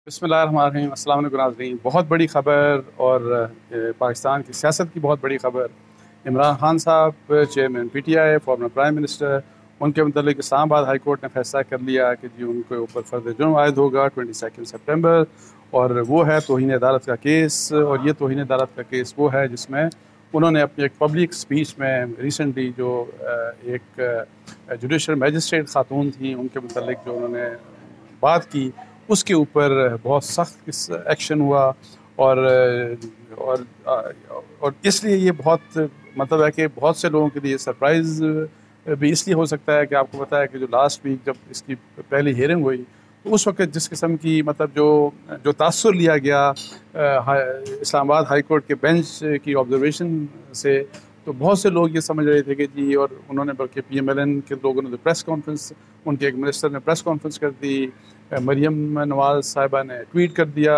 बिस्मिल्लाहिर्रहमानिर्रहीम। अस्सलाम वालेकुम नाज़रीन। बहुत बड़ी ख़बर और पाकिस्तान की सियासत की बहुत बड़ी ख़बर। इमरान खान साहब chairman PTI, former prime minister, उनके मतलब इस्लामाबाद हाई कोर्ट ने फैसला कर लिया कि जी उनके ऊपर फ़र्द जुर्म आयद होगा 22 सितंबर, और वो है तौहीन अदालत का केस। और ये तौहीन अदालत का केस वो है जिसमें उन्होंने अपनी एक पब्लिक स्पीच में रिसेंटली जो एक जुडिशल मजिस्ट्रेट खातून थी उनके मतलब जो उन्होंने बात की, उसके ऊपर बहुत सख्त एक्शन हुआ। और और और इसलिए ये बहुत मतलब है कि बहुत से लोगों के लिए सरप्राइज़ भी इसलिए हो सकता है कि आपको पता है कि जो लास्ट वीक जब इसकी पहली हियरिंग हुई, तो उस वक्त जिस किस्म की मतलब जो जो तासुर लिया गया इस्लामाबाद हाई कोर्ट के बेंच की ऑब्जर्वेशन से, तो बहुत से लोग ये समझ रहे थे कि जी, और उन्होंने बल्कि पीएमएलएन के लोगों ने तो प्रेस कॉन्फ्रेंस, उनके एक मिनिस्टर ने प्रेस कॉन्फ्रेंस कर दी, मरियम नवाज साहिबा ने ट्वीट कर दिया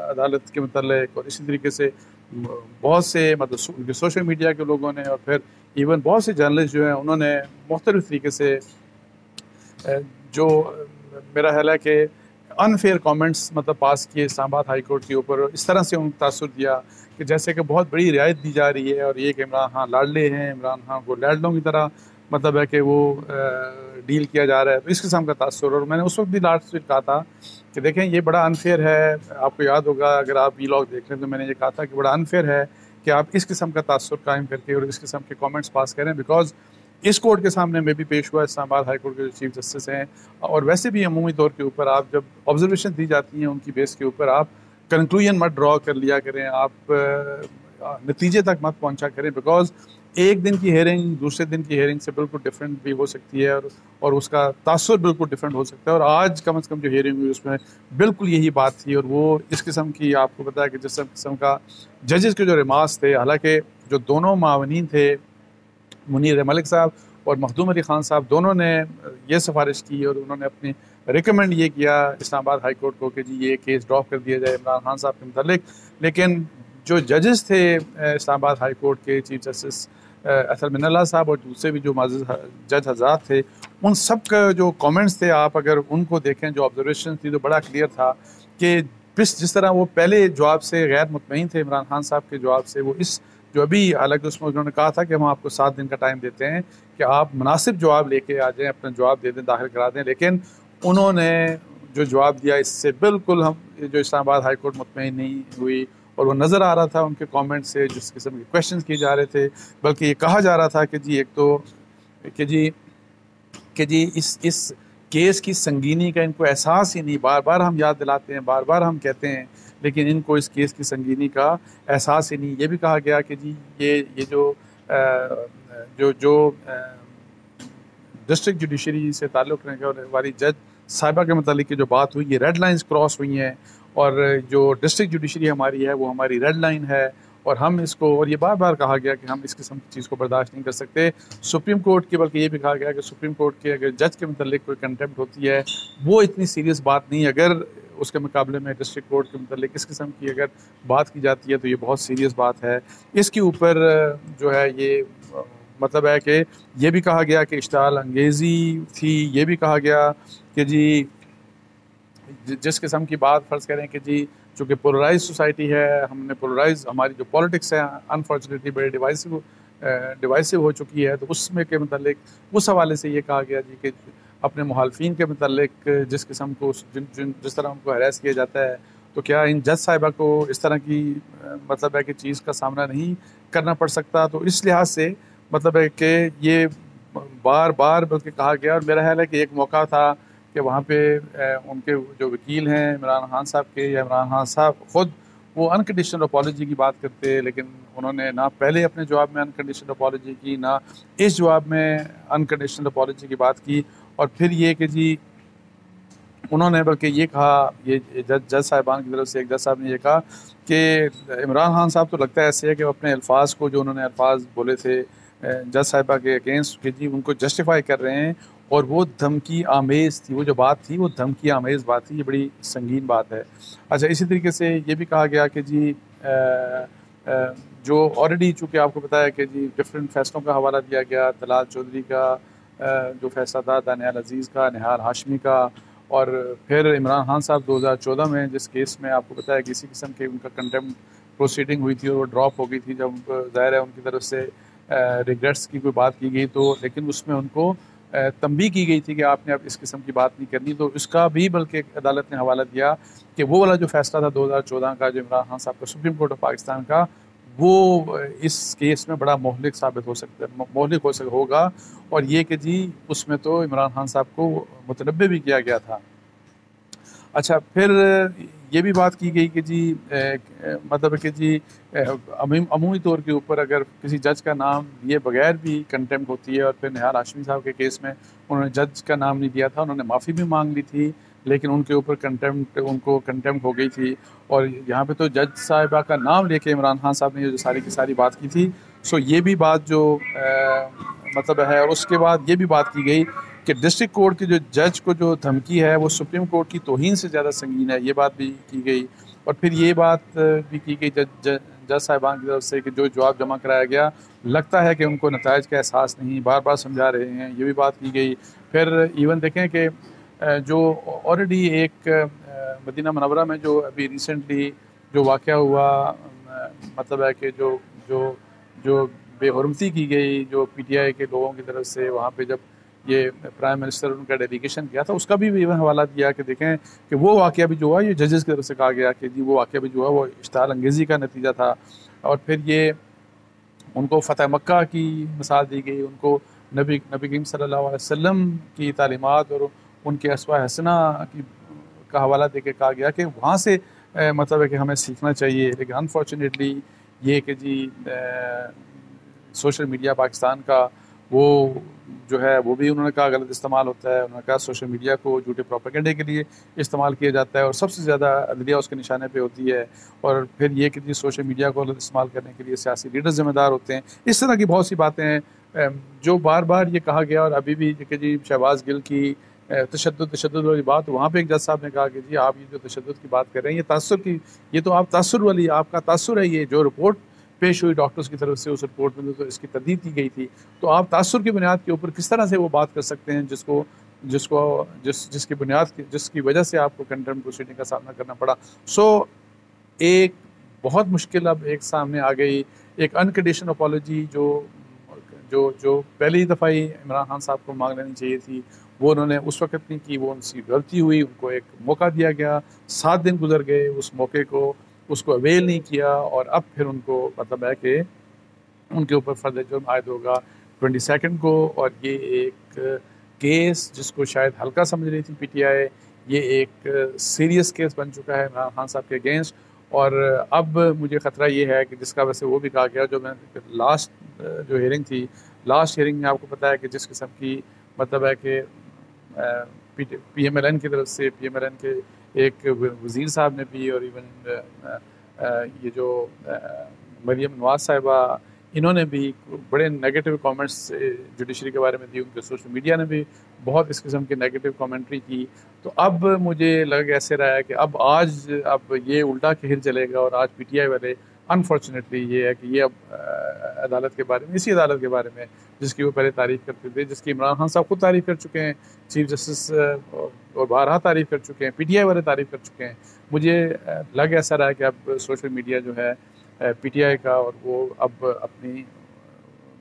अदालत के मतलब, और इसी तरीके से बहुत से मतलब उनके सोशल मीडिया के लोगों ने, और फिर इवन बहुत से जर्नलिस्ट जो हैं उन्होंने मुख्तलिफ तरीके से जो मेरा ख्याल है कि अनफेयर कमेंट्स मतलब पास किए इस्लामाबाद हाई कोर्ट के ऊपर, इस तरह से उनको तासुर दिया कि जैसे कि बहुत बड़ी रियायत दी जा रही है, और ये कि इमरान खान लाडले हैं, इमरान खान को लाडलों की तरह मतलब है कि वो डील किया जा रहा है। तो इस किस्म का तासुर, और मैंने उस वक्त भी लास्ट कहा था कि देखें ये बड़ा अनफेयर है। आपको याद होगा अगर आप वीलॉग देख लें तो मैंने ये कहा था कि बड़ा अनफेयर है कि आप इस किस्म का तासुर कायम करके और इस किस्म के कमेंट्स पास करें, बिकॉज इस कोर्ट के सामने में भी पेश हुआ इस्लामाबाद हाई कोर्ट के जो चीफ जस्टिस हैं, और वैसे भी अमूमी तौर के ऊपर आप जब ऑब्जर्वेशन दी जाती हैं उनकी बेस के ऊपर आप कंक्लूजन मत ड्रॉ कर लिया करें, आप नतीजे तक मत पहुंचा करें, बिकॉज एक दिन की हेयरिंग दूसरे दिन की हेयरिंग से बिल्कुल डिफरेंट भी हो सकती है, और उसका तासुर बिल्कुल डिफरेंट हो सकता है। और आज कम से कम जो हेयरिंग हुई उसमें बिल्कुल यही बात थी, और वो इस किस्म की आपको पता है कि जिस किस्म का जजेस के जो रिमार्क्स थे, हालांकि जो दोनों मावनीन थे मुनीर मलिक साहब और मखदूम अली ख़ान साहब, दोनों ने ये सिफारिश की और उन्होंने अपनी रिकमेंड ये किया इस्लामाबाद हाई कोर्ट को कि जी ये केस ड्रॉप कर दिया जाए इमरान खान साहब के मतलब। लेकिन जो जजेस थे इस्लामाबाद हाई कोर्ट के चीफ जस्टिस असल मिनल्ला साहब और दूसरे भी जो माजिद जज हजरात थे, उन सब का जो कमेंट्स थे आप अगर उनको देखें, जो ऑब्जर्वेशन थी, तो बड़ा क्लियर था कि जिस तरह वो पहले जवाब से गैर मुतमईन थे इमरान खान साहब के जवाब से, वो इस जो अभी हालांकि उसमें उन्होंने कहा था कि हम आपको 7 दिन का टाइम देते हैं कि आप मुनासिब जवाब लेके आ जाएं, अपना जवाब दे दें, दाखिल करा दें, लेकिन उन्होंने जो जवाब दिया इससे बिल्कुल हम जो इस्लामाबाद हाई कोर्ट मुतमईन नहीं हुई, और वो नज़र आ रहा था उनके कमेंट से जिस किस्म के क्वेश्चन किए जा रहे थे। बल्कि ये कहा जा रहा था कि जी एक तो कि जी इस केस की संगीनी का इनको एहसास ही नहीं, बार बार हम याद दिलाते हैं, बार बार हम कहते हैं, लेकिन इनको इस केस की संगीनी का एहसास ही नहीं। ये भी कहा गया कि जी ये जो डिस्ट्रिक्ट जुडिशरी से ताल्लुक़ रखने वाली जज साहिबा के मतलब की जो बात हुई, ये रेड लाइंस क्रॉस हुई हैं, और जो डिस्ट्रिक्ट जुडिशरी हमारी है वो हमारी रेड लाइन है, और हम इसको, और ये बार बार कहा गया कि हम इस किस्म की चीज़ को बर्दाश्त नहीं कर सकते। सुप्रीम कोर्ट की, बल्कि ये भी कहा गया कि सुप्रीम कोर्ट के अगर जज के मतलब कोई कंटेम्प्ट होती है वो इतनी सीरियस बात नहीं, अगर उसके मुकाबले में डिस्ट्रिक्ट कोर्ट के मतलब इस किस्म की अगर बात की जाती है तो ये बहुत सीरियस बात है। इसके ऊपर जो है ये मतलब है कि ये भी कहा गया कि इश्ताल अंगेज़ी थी। ये भी कहा गया कि जी जिस किस्म की बात फ़र्ज़ करें कि जी चूँकि पोलराइज सोसाइटी है, हमने पोलराइज हमारी जो पॉलिटिक्स है अनफॉर्चुनेटली बड़े डिवाइसिव हो चुकी है, तो उसमें के मतलब उस हवाले से ये कहा गया जी कि अपने मुखालफिन के मतलब जिस किस्म को जिस तरह उनको हरास किया जाता है, तो क्या इन जज साहिबा को इस तरह की मतलब है कि चीज़ का सामना नहीं करना पड़ सकता। तो इस लिहाज से मतलब है कि ये बार बार बल्कि कहा गया, और मेरा ख्याल है कि एक मौका था कि वहाँ पे उनके जो वकील हैं इमरान खान साहब के, या इमरान खान साहब ख़ुद वो अनकंडीशनल अपॉलजी की बात करते, लेकिन उन्होंने ना पहले अपने जवाब में अनकंडीशनल अपॉलजी की, ना इस जवाब में अनकंडीशनल अपॉलजी की बात की। और फिर ये कि जी उन्होंने बल्कि ये कहा, ये जज साहिबान की तरफ से एक जज साहब ने ये कहा कि इमरान खान साहब तो लगता है ऐसे है कि अपने अल्फाज को, जो उन्होंने अल्फाज बोले थे जज साहिबा के अगेंस्ट, कि जी उनको जस्टिफाई कर रहे हैं, और वो धमकी आमेज़ थी, वो जो बात थी वो धमकी आमेज़ बात थी, ये बड़ी संगीन बात है। अच्छा, इसी तरीके से ये भी कहा गया कि जी जो ऑलरेडी चूँकि आपको पता है कि जी डिफरेंट फैसलों का हवाला दिया गया, तलाल चौधरी का जो फैसला था, दानियाल अजीज़ का, निहाल हाशमी का, और फिर इमरान खान साहब 2014 में जिस केस में आपको पता है किसी किस्म के उनका कंटेम्प्ट प्रोसीडिंग हुई थी और वो ड्रॉप हो गई थी, जब ज़ाहिर है उनकी तरफ से रिग्रेट्स की कोई बात की गई, तो लेकिन उसमें उनको तंबी की गई थी कि आपने अब इस किस्म की बात नहीं करनी, तो इसका भी बल्कि अदालत ने हवाला दिया कि वो वाला जो फैसला था 2014 का जो इमरान खान साहब का सुप्रीम कोर्ट ऑफ पाकिस्तान का, वो इस केस में बड़ा मोहलिक साबित हो सकता है, मोहलिक होगा। और ये कि जी उसमें तो इमरान खान साहब को मुतनब्बे भी किया गया था। अच्छा, फिर ये भी बात की गई कि जी मतलब कि जी अमूमी तौर के ऊपर अगर किसी जज का नाम लिए बगैर भी कंटेम्प्ट होती है, और फिर निहाल हाशमी साहब के केस में उन्होंने जज का नाम नहीं दिया था, उन्होंने माफ़ी भी मांग ली थी, लेकिन उनके ऊपर उनको कंटेम्प्ट हो गई थी। और यहाँ पे तो जज साहिबा का नाम लेके इमरान खान साहब ने जो सारी की सारी बात की थी। सो ये भी बात जो मतलब है। और उसके बाद ये भी बात की गई कि डिस्ट्रिक्ट कोर्ट के जो जज को जो धमकी है वो सुप्रीम कोर्ट की तौहीन से ज़्यादा संगीन है, ये बात भी की गई। और फिर ये बात भी की गई जज साहिबान की तरफ से कि जो जवाब जमा कराया गया लगता है कि उनको नताइज का एहसास नहीं, बार बार समझा रहे हैं, ये भी बात की गई। फिर इवन देखें कि जो ऑलरेडी एक मदीना मनव्वरा में जो अभी रिसेंटली जो वाक़या हुआ, मतलब है कि जो जो जो बेहुरमती की गई जो पीटीआई के लोगों की तरफ से, वहाँ पे जब ये प्राइम मिनिस्टर उनका डेलीगेशन किया था, उसका भी इवन हवाला दिया कि देखें कि वो वाक़या भी जो हुआ ये जजेस की तरफ से कहा गया कि जी वो वाक़या भी जो है वो इश्तिहाल अंगेज़ी का नतीजा था। और फिर ये उनको फ़तह मक्का की मिसाल दी गई, उनको नबी करीम सल्लल्लाहु अलैहि वसल्लम की तालीमात और उनके अस्वा हसना की का हवाला दे के कहा गया कि वहाँ से मतलब है कि हमें सीखना चाहिए। लेकिन अनफॉर्चुनेटली ये कि जी सोशल मीडिया पाकिस्तान का वो जो है वो भी उन्होंने कहा गलत इस्तेमाल होता है। उन्होंने कहा सोशल मीडिया को झूठे प्रोपेगेंडे के लिए इस्तेमाल किया जाता है और सबसे ज़्यादा अदलिया उसके निशाने पे होती है। और फिर ये कि जी सोशल मीडिया को गलत इस्तेमाल करने के लिए सियासी लीडर ज़िम्मेदार होते हैं। इस तरह की बहुत सी बातें हैं जो बार बार ये कहा गया। और अभी भी कि जी शहबाज गिल की तशद्दुद वाली बात, वहाँ पे एक जज साहब ने कहा कि जी आप ये जो तशद्दुद की बात कर रहे हैं ये तासुर की, ये तो आप तासुर वाली आपका तासुर है, ये जो रिपोर्ट पेश हुई डॉक्टर्स की तरफ से उस रिपोर्ट में तो इसकी तददीद की गई थी, तो आप तासुर की बुनियाद के ऊपर किस तरह से वो बात कर सकते हैं जिसकी बुनियाद जिसकी वजह से आपको कंटेम्प्ट प्रोसीडिंग का सामना करना पड़ा। सो एक बहुत मुश्किल अब एक सामने आ गई, एक अनकंडीशनल अपॉलॉजी जो जो जो पहली दफ़ा ही इमरान खान साहब को मांग लेनी चाहिए थी, वो उन्होंने उस वक्त नहीं की, वो उनकी गलती हुई, उनको एक मौका दिया गया, 7 दिन गुजर गए, उस मौके को उसको अवेल नहीं किया। और अब फिर उनको मतलब है कि उनके ऊपर फर्द जुर्म आयद होगा 22 को। और ये एक केस जिसको शायद हल्का समझ रही थी पीटीआई, ये एक सीरियस केस बन चुका है इमरान खान साहब के अगेंस्ट। और अब मुझे ख़तरा ये है कि जिसका वैसे वो भी कहा गया, जो मैं लास्ट जो हियरिंग थी, लास्ट हियरिंग में आपको पता है कि जिस किस्म की मतलब है कि PMLN की तरफ से, PMLN के एक वज़ीर साहब ने भी, और इवन ये जो मरियम नवाज साहिबा, इन्होंने भी बड़े नेगेटिव कमेंट्स जुडिशरी के बारे में दी, उनके सोशल मीडिया ने भी बहुत इस किस्म की नेगेटिव कमेंट्री की। तो अब मुझे लग ऐसे रहा है कि अब ये उल्टा खेल चलेगा। और आज पीटीआई वाले अनफॉर्चुनेटली ये है कि ये अब अदालत के बारे में, इसी अदालत के बारे में जिसकी वो पहले तारीफ़ करते थे, जिसकी इमरान खान साहब खुद तारीफ़ कर चुके हैं, चीफ जस्टिस और बारहा तारीफ़ कर चुके हैं, पीटीआई वाले तारीफ़ कर चुके हैं। मुझे लग ऐसा रहा है कि अब सोशल मीडिया जो है पीटीआई का, और वो अब अपनी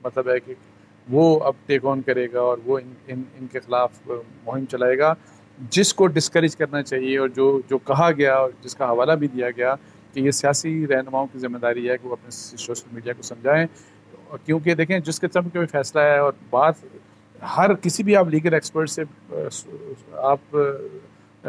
मतलब है कि वो अब टेक ऑन करेगा और वो इनके ख़िलाफ़ मुहिम चलाएगा, जिसको डिस्करेज करना चाहिए। और जो कहा गया और जिसका हवाला भी दिया गया कि ये सियासी रहनुमाओं की ज़िम्मेदारी है कि वो अपने सोशल मीडिया को समझाएं। क्योंकि देखें जिस किस्म का भी फैसला है, और बात हर किसी भी आप लीगल एक्सपर्ट से आप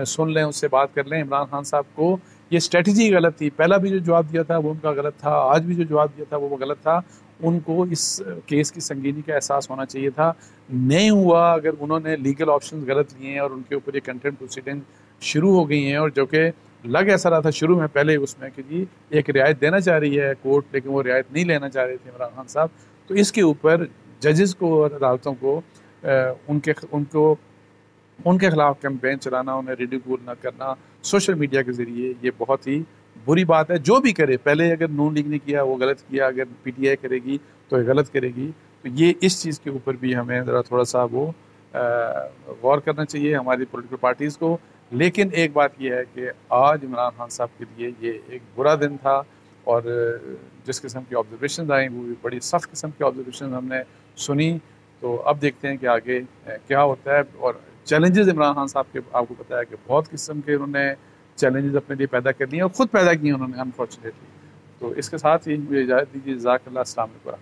सुन लें, उससे बात कर लें, इमरान खान साहब को ये स्ट्रेटजी गलत थी। पहला भी जो जवाब दिया था वो उनका गलत था, आज भी जो जवाब दिया था वो गलत था। उनको इस केस की संगीनी का एहसास होना चाहिए था। नहीं हुआ, अगर उन्होंने लीगल ऑप्शन गलत लिए हैं और उनके ऊपर ये कंटेम्प्ट प्रोसीडिंग शुरू हो गई हैं, और जो कि लग ऐसा रहा था शुरू में पहले उसमें कि जी एक रियायत देना चाह रही है कोर्ट, लेकिन वो रियायत नहीं लेना चाह रहे थे इमरान खान साहब। तो इसके ऊपर जजेस को और अदालतों को उनके खिलाफ कैंपेन चलाना, उन्हें रिडिक्यूल ना करना सोशल मीडिया के ज़रिए, ये बहुत ही बुरी बात है। जो भी करे, पहले अगर नून लीग ने किया वो गलत किया, अगर पीटीआई करेगी तो ये गलत करेगी। तो ये इस चीज़ के ऊपर भी हमें ज़रा थोड़ा सा वो गौर करना चाहिए हमारी पॉलिटिकल पार्टीज़ को। लेकिन एक बात यह है कि आज इमरान खान साहब के लिए ये एक बुरा दिन था, और जिस किस्म की ऑब्जर्वेशन आई वो भी बड़ी सख्त किस्म की ऑब्जर्वेशन हमने सुनी। तो अब देखते हैं कि आगे क्या होता है। और चैलेंजेस इमरान खान साहब के आपको पता है कि बहुत किस्म के उन्होंने चैलेंजेस अपने लिए पैदा कर लिए और ख़ुद पैदा किए उन्होंने अनफॉर्चुनेटली। तो इसके साथ ही मुझे इजाज़त दीजिए। जज़ाकल्लाह, अस्सलाम वालेकुम।